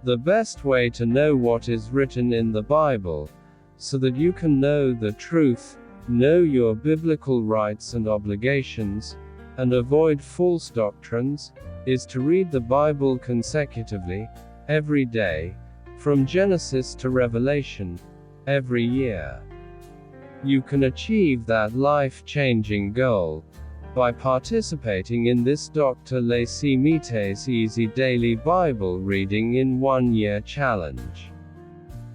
The best way to know what is written in the Bible, so that you can know the truth, know your biblical rights and obligations, and avoid false doctrines, is to read the Bible consecutively, every day, from Genesis to Revelation, every year. You can achieve that life-changing goal by participating in this Dr. Leesi Mitee's Easy Daily Bible Reading in 1 Year Challenge.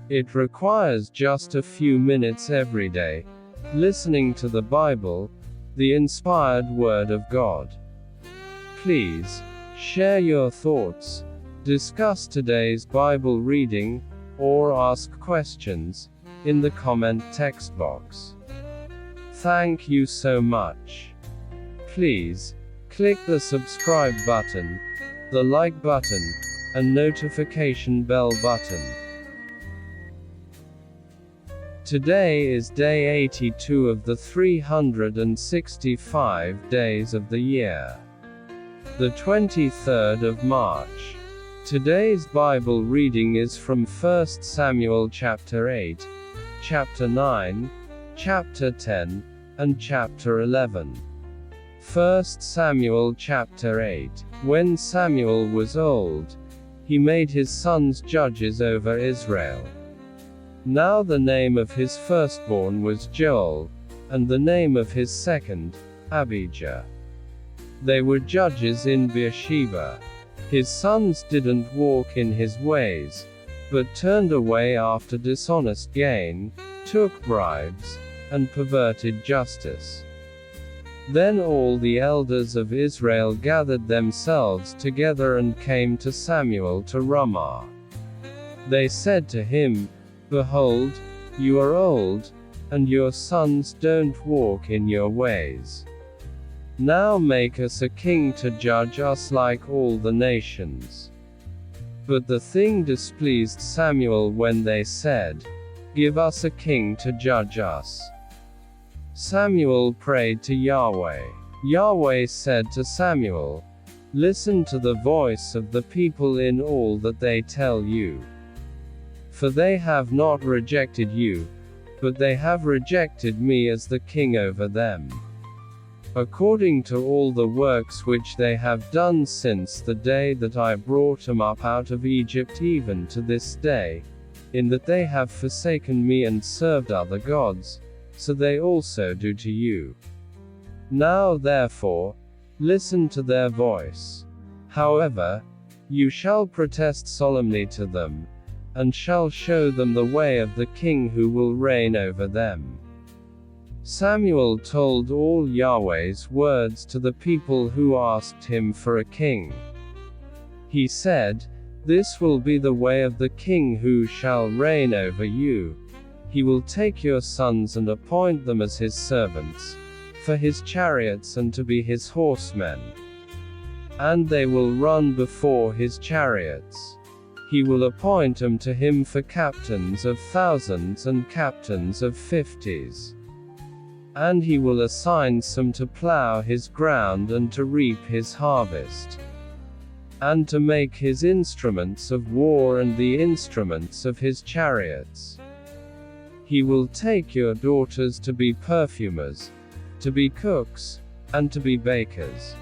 It requires just a few minutes every day, listening to the Bible, the inspired Word of God. Please, share your thoughts, discuss today's Bible reading, or ask questions, in the comment text box. Thank you so much. Please, click the subscribe button, the like button, and notification bell button. Today is day 82 of the 365 days of the year. The 23rd of March. Today's Bible reading is from 1 Samuel chapter 8, chapter 9, chapter 10, and chapter 11. 1 Samuel chapter 8. When Samuel was old, he made his sons judges over Israel. Now the name of his firstborn was Joel, and the name of his second, Abijah. They were judges in Beersheba. His sons didn't walk in his ways, but turned away after dishonest gain, took bribes, and perverted justice. Then all the elders of Israel gathered themselves together and came to Samuel to Ramah. They said to him, "Behold, you are old, and your sons don't walk in your ways. Now make us a king to judge us like all the nations." But the thing displeased Samuel when they said, "Give us a king to judge us." Samuel prayed to Yahweh. Yahweh said to Samuel, "Listen to the voice of the people in all that they tell you. For they have not rejected you, but they have rejected me as the king over them. According to all the works which they have done since the day that I brought them up out of Egypt even to this day, in that they have forsaken me and served other gods, so they also do to you. Now therefore, listen to their voice. However, you shall protest solemnly to them, and shall show them the way of the king who will reign over them." Samuel told all Yahweh's words to the people who asked him for a king. He said, "This will be the way of the king who shall reign over you. He will take your sons and appoint them as his servants, for his chariots and to be his horsemen. And they will run before his chariots. He will appoint them to him for captains of thousands and captains of 50s. And he will assign some to plow his ground and to reap his harvest, and to make his instruments of war and the instruments of his chariots. He will take your daughters to be perfumers, to be cooks, and to be bakers.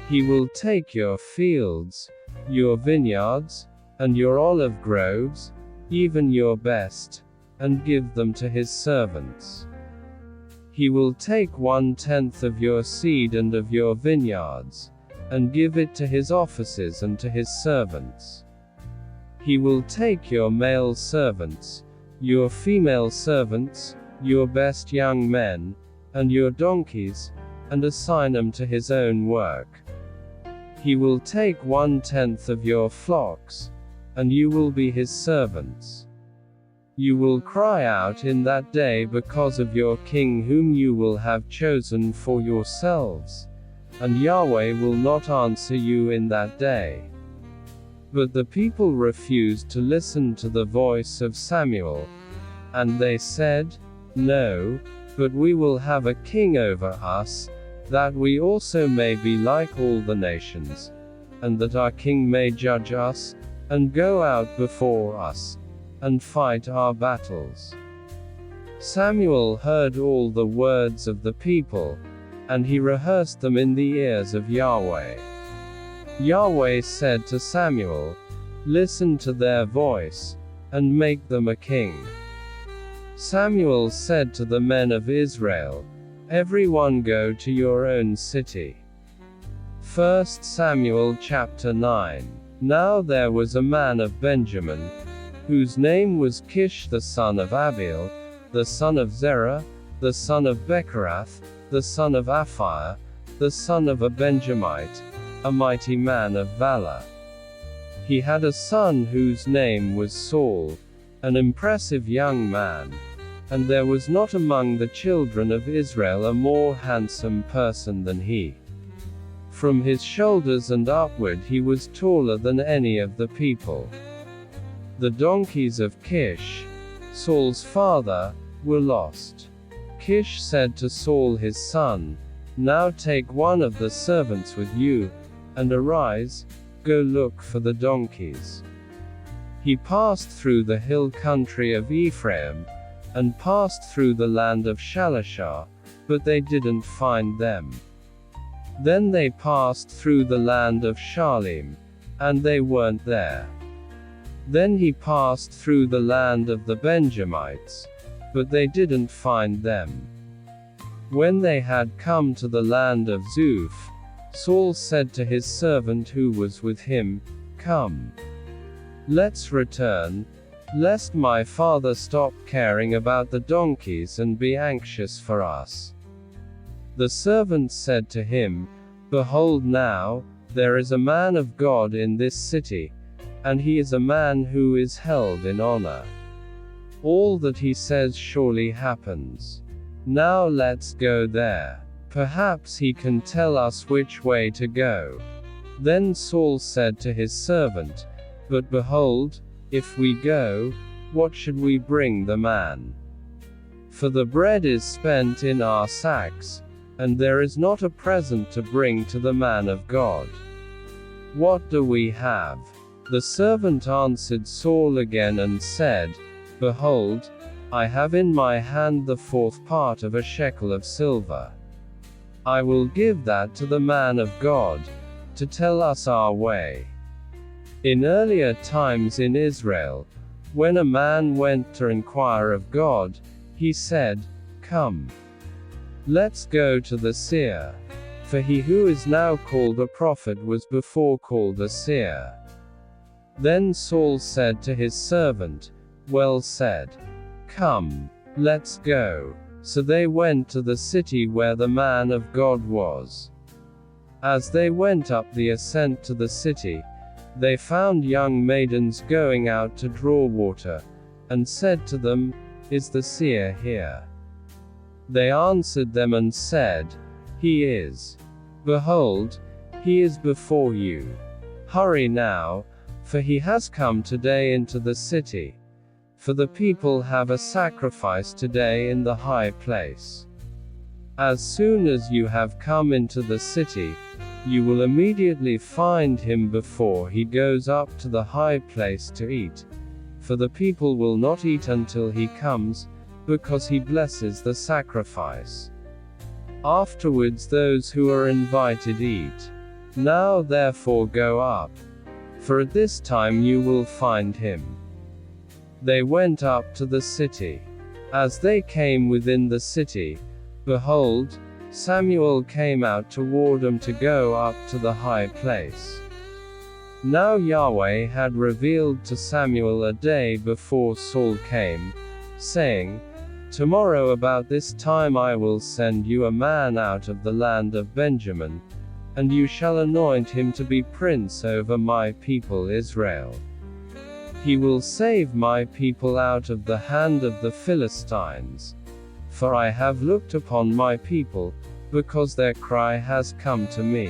He will take your fields, your vineyards, and your olive groves, even your best, and give them to his servants. He will take 1/10 of your seed and of your vineyards, and give it to his officers and to his servants. He will take your male servants, your female servants, your best young men, and your donkeys, and assign them to his own work. He will take 1/10 of your flocks, and you will be his servants. You will cry out in that day because of your king whom you will have chosen for yourselves, and Yahweh will not answer you in that day." But the people refused to listen to the voice of Samuel, and they said, "No, but we will have a king over us, that we also may be like all the nations, and that our king may judge us, and go out before us, and fight our battles." Samuel heard all the words of the people, and he rehearsed them in the ears of Yahweh. Yahweh said to Samuel, "Listen to their voice, and make them a king." Samuel said to the men of Israel, "Everyone go to your own city." 1 Samuel chapter 9. Now there was a man of Benjamin, whose name was Kish the son of Abiel, the son of Zerah, the son of Bechorath, the son of Aphiah, the son of a Benjamite, a mighty man of valor. He had a son whose name was Saul, an impressive young man, and there was not among the children of Israel a more handsome person than he. From his shoulders and upward he was taller than any of the people. The donkeys of Kish, Saul's father, were lost. Kish said to Saul his son, "Now take one of the servants with you, and arise, go look for the donkeys." He passed through the hill country of Ephraim, and passed through the land of Shalishah, but they didn't find them. Then they passed through the land of Shalem, and they weren't there. Then he passed through the land of the Benjamites, but they didn't find them. When they had come to the land of Zuph, Saul said to his servant who was with him, "Come. Let's return, lest my father stop caring about the donkeys and be anxious for us." The servant said to him, "Behold now, there is a man of God in this city, and he is a man who is held in honor. All that he says surely happens. Now let's go there. Perhaps he can tell us which way to go." Then Saul said to his servant, "But behold, if we go, what should we bring the man? For the bread is spent in our sacks, and there is not a present to bring to the man of God. What do we have?" The servant answered Saul again and said, "Behold, I have in my hand the 4th part of a shekel of silver. I will give that to the man of God, to tell us our way." In earlier times in Israel, when a man went to inquire of God, he said, "Come. Let's go to the seer." For he who is now called a prophet was before called a seer. Then Saul said to his servant, "Well said. Come, let's go." So they went to the city where the man of God was. As they went up the ascent to the city, they found young maidens going out to draw water, and said to them, "Is the seer here?" They answered them and said, "He is. Behold, he is before you. Hurry now, for he has come today into the city. For the people have a sacrifice today in the high place. As soon as you have come into the city, you will immediately find him before he goes up to the high place to eat. For the people will not eat until he comes, because he blesses the sacrifice. Afterwards those who are invited eat. Now therefore go up, for at this time you will find him." They went up to the city. As they came within the city, behold, Samuel came out toward them to go up to the high place. Now Yahweh had revealed to Samuel a day before Saul came, saying, "Tomorrow about this time I will send you a man out of the land of Benjamin, and you shall anoint him to be prince over my people Israel. He will save my people out of the hand of the Philistines. For I have looked upon my people, because their cry has come to me."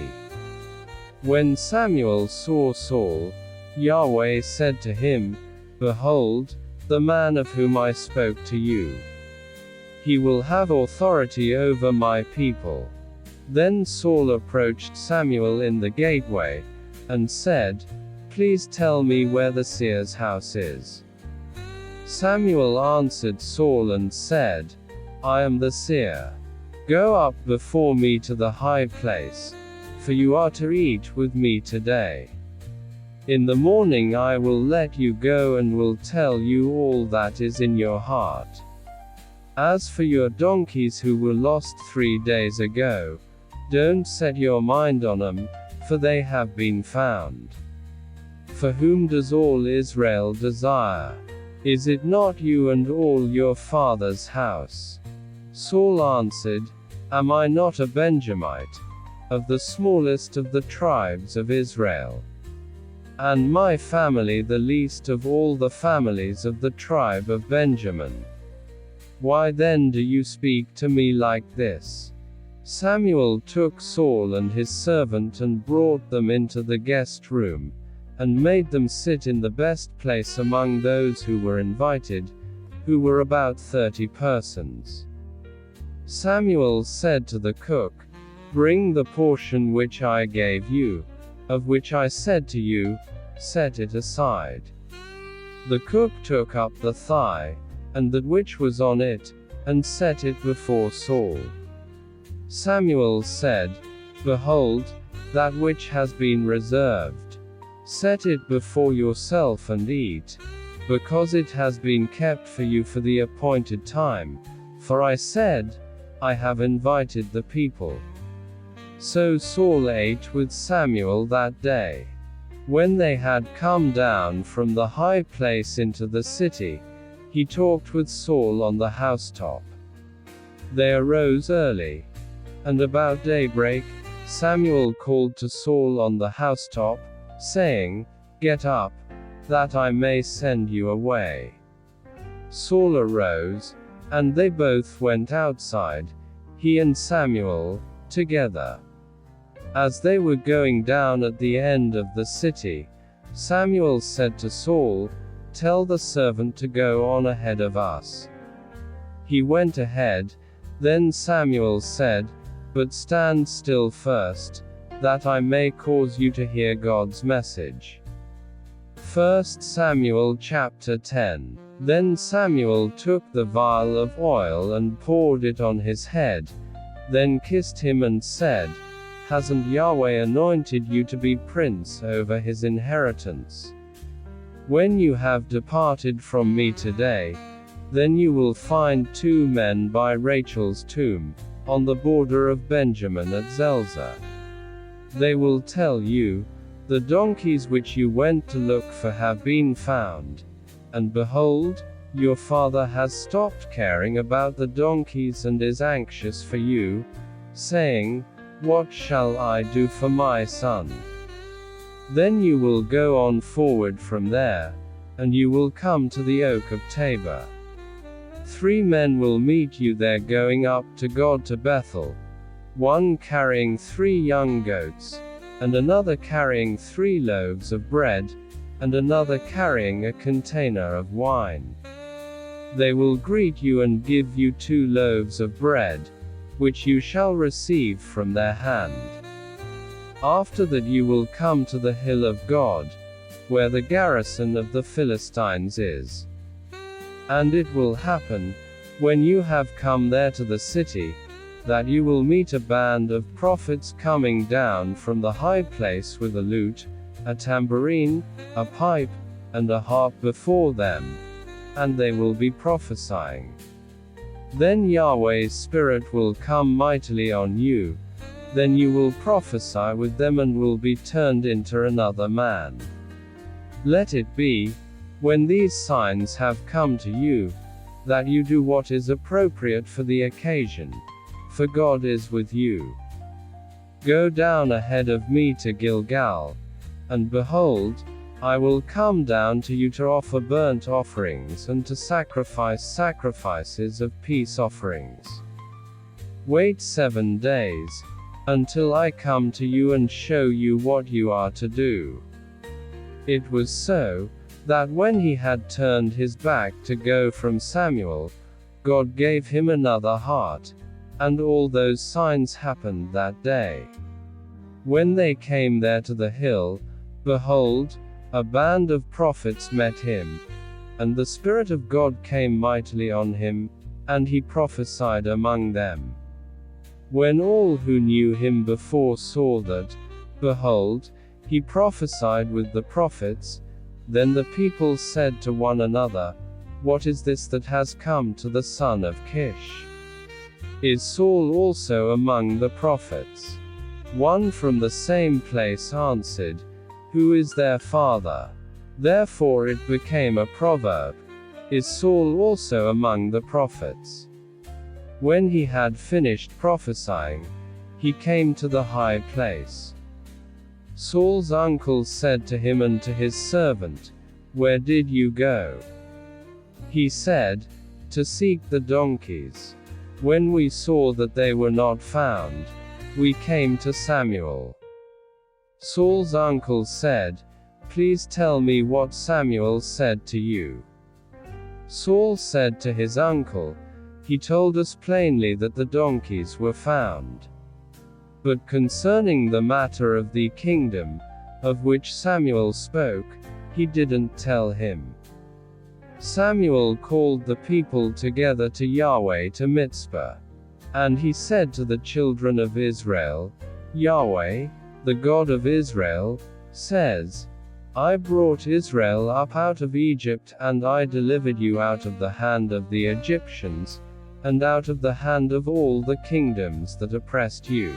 When Samuel saw Saul, Yahweh said to him, "Behold, the man of whom I spoke to you. He will have authority over my people." Then Saul approached Samuel in the gateway, and said, Please tell me where the seer's house is. Samuel answered Saul and said, I am the seer. Go up before me to the high place, for you are to eat with me today. In the morning I will let you go and will tell you all that is in your heart. As for your donkeys who were lost 3 days ago, don't set your mind on them, for they have been found. For whom does all Israel desire? Is it not you and all your father's house? Saul answered, Am I not a Benjamite, of the smallest of the tribes of Israel? And my family the least of all the families of the tribe of Benjamin. Why then do you speak to me like this? Samuel took Saul and his servant and brought them into the guest room, and made them sit in the best place among those who were invited, who were about 30 persons. Samuel said to the cook, Bring the portion which I gave you, of which I said to you, set it aside. The cook took up the thigh, and that which was on it, and set it before Saul. Samuel said, Behold, that which has been reserved. Set it before yourself and eat, because it has been kept for you for the appointed time, for I said, I have invited the people. So Saul ate with Samuel that day. When they had come down from the high place into the city, he talked with Saul on the housetop. They arose early, and about daybreak, Samuel called to Saul on the housetop, saying, Get up, that I may send you away. Saul arose, and they both went outside, he and Samuel, together. As they were going down at the end of the city, Samuel said to Saul, Tell the servant to go on ahead of us. He went ahead. Then Samuel said, But stand still first, that I may cause you to hear God's message. 1 Samuel chapter 10. Then Samuel took the vial of oil and poured it on his head, then kissed him and said, Hasn't Yahweh anointed you to be prince over his inheritance? When you have departed from me today, then you will find 2 men by Rachel's tomb, on the border of Benjamin at Zelzah. They will tell you, The donkeys which you went to look for have been found. And behold, your father has stopped caring about the donkeys and is anxious for you, saying, What shall I do for my son? Then you will go on forward from there, and you will come to the oak of Tabor. 3 men will meet you there going up to God to Bethel, one carrying 3 young goats, and another carrying 3 loaves of bread, and another carrying a container of wine. They will greet you and give you 2 loaves of bread, which you shall receive from their hand. After that you will come to the hill of God, where the garrison of the Philistines is. And it will happen, when you have come there to the city, that you will meet a band of prophets coming down from the high place with a lute, a tambourine, a pipe, and a harp before them, and they will be prophesying. Then Yahweh's Spirit will come mightily on you, then you will prophesy with them and will be turned into another man. Let it be, when these signs have come to you, that you do what is appropriate for the occasion, for God is with you. Go down ahead of me to Gilgal, and behold, I will come down to you to offer burnt offerings and to sacrifice sacrifices of peace offerings. Wait 7 days, until I come to you and show you what you are to do. It was so, that when he had turned his back to go from Samuel, God gave him another heart, and all those signs happened that day. When they came there to the hill, behold, a band of prophets met him, and the Spirit of God came mightily on him, and he prophesied among them. When all who knew him before saw that, behold, he prophesied with the prophets, then the people said to one another, What is this that has come to the son of Kish? Is Saul also among the prophets? One from the same place answered, Who is their father? Therefore it became a proverb, Is Saul also among the prophets? When he had finished prophesying, he came to the high place. Saul's uncle said to him and to his servant, Where did you go? He said, To seek the donkeys. When we saw that they were not found, we came to Samuel. Saul's uncle said, Please tell me what Samuel said to you. Saul said to his uncle, He told us plainly that the donkeys were found. But concerning the matter of the kingdom, of which Samuel spoke, he didn't tell him. Samuel called the people together to Yahweh to Mizpah. And he said to the children of Israel, Yahweh, the God of Israel, says, I brought Israel up out of Egypt, and I delivered you out of the hand of the Egyptians, and out of the hand of all the kingdoms that oppressed you.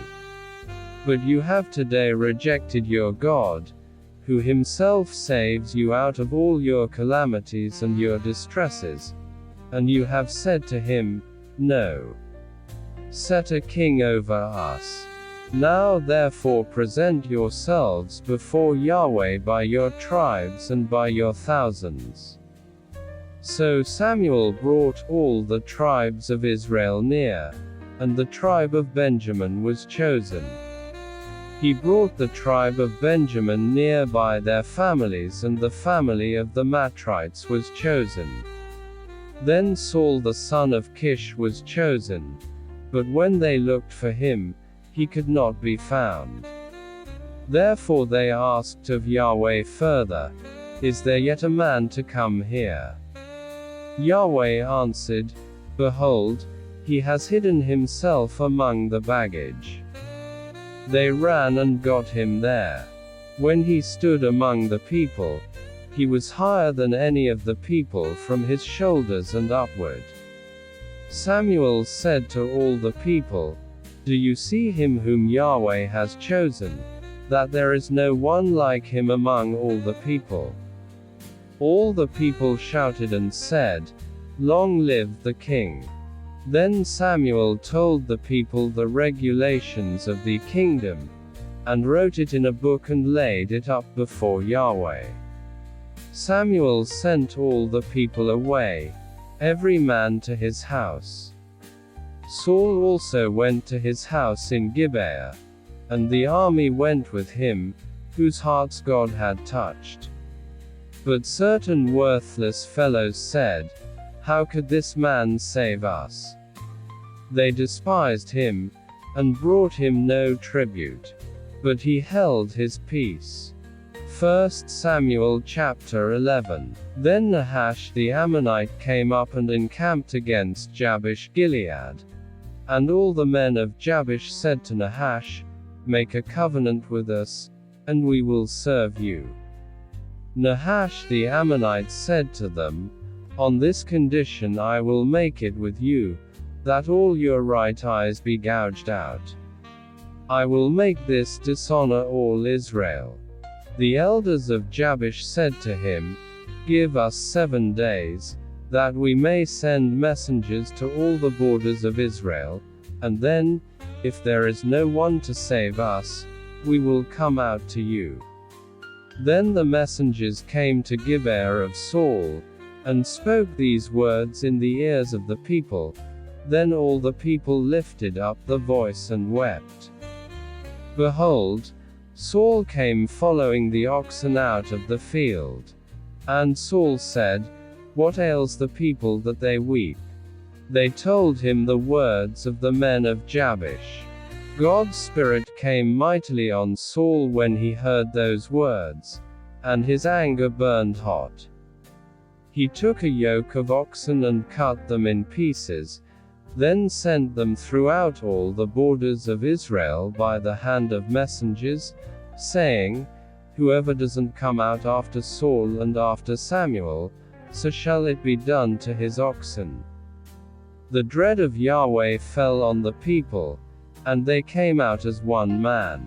But you have today rejected your God, who himself saves you out of all your calamities and your distresses, and you have said to him, No. Set a king over us. Now therefore present yourselves before Yahweh by your tribes and by your thousands. So Samuel brought all the tribes of Israel near, and the tribe of Benjamin was chosen. He brought the tribe of Benjamin near by their families, and the family of the Matrites was chosen. Then Saul the son of Kish was chosen, but when they looked for him, he could not be found. Therefore they asked of Yahweh further, Is there yet a man to come here? Yahweh answered, Behold, he has hidden himself among the baggage. They ran and got him there. When he stood among the people, he was higher than any of the people from his shoulders and upward. Samuel said to all the people, Do you see him whom Yahweh has chosen, that there is no one like him among all the people? All the people shouted and said, Long live the king. Then Samuel told the people the regulations of the kingdom, and wrote it in a book and laid it up before Yahweh. Samuel sent all the people away, every man to his house. Saul also went to his house in Gibeah, and the army went with him, whose hearts God had touched. But certain worthless fellows said, How could this man save us? They despised him, and brought him no tribute. But he held his peace. 1 Samuel chapter 11. Then Nahash the Ammonite came up and encamped against Jabesh Gilead. And all the men of Jabesh said to Nahash, Make a covenant with us, and we will serve you. Nahash the Ammonite said to them, On this condition I will make it with you, that all your right eyes be gouged out. I will make this dishonor all Israel. The elders of Jabesh said to him, Give us 7 days, that we may send messengers to all the borders of Israel, and then, if there is no one to save us, we will come out to you. Then the messengers came to Gibeah of Saul, and spoke these words in the ears of the people. Then all the people lifted up the voice and wept. Behold, Saul came following the oxen out of the field. And Saul said, What ails the people that they weep? They told him the words of the men of Jabesh. God's Spirit came mightily on Saul when he heard those words, and his anger burned hot. He took a yoke of oxen and cut them in pieces, then sent them throughout all the borders of Israel by the hand of messengers, saying, "Whoever doesn't come out after Saul and after Samuel, so shall it be done to his oxen." The dread of Yahweh fell on the people, and they came out as one man.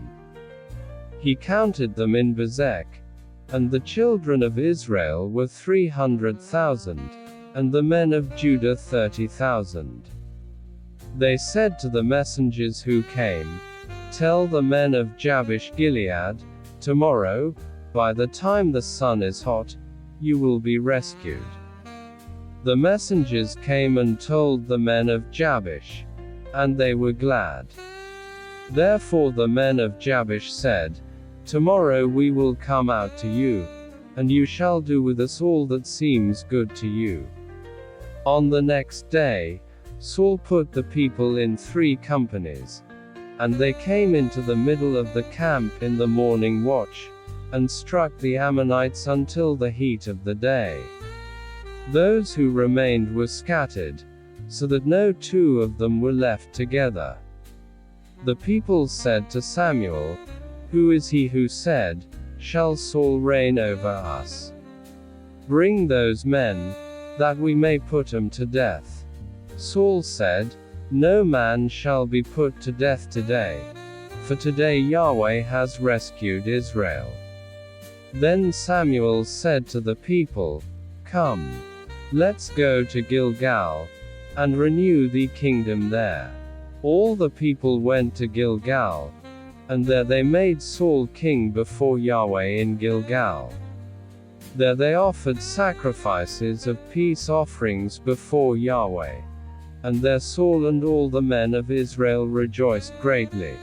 He counted them in Bezek, and the children of Israel were 300,000, and the men of Judah 30,000. They said to the messengers who came, "Tell the men of Jabesh Gilead, tomorrow, by the time the sun is hot, you will be rescued." The messengers came and told the men of Jabesh, and they were glad. Therefore the men of Jabesh said, "Tomorrow we will come out to you, and you shall do with us all that seems good to you." On the next day, Saul put the people in 3 companies, and they came into the middle of the camp in the morning watch, and struck the Ammonites until the heat of the day. Those who remained were scattered, so that no 2 of them were left together. The people said to Samuel, "Who is he who said, 'Shall Saul reign over us?' Bring those men, that we may put them to death." Saul said, "No man shall be put to death today, for today Yahweh has rescued Israel." Then Samuel said to the people, "Come, let's go to Gilgal, and renew the kingdom there." All the people went to Gilgal, and there they made Saul king before Yahweh in Gilgal. There they offered sacrifices of peace offerings before Yahweh. And there Saul and all the men of Israel rejoiced greatly.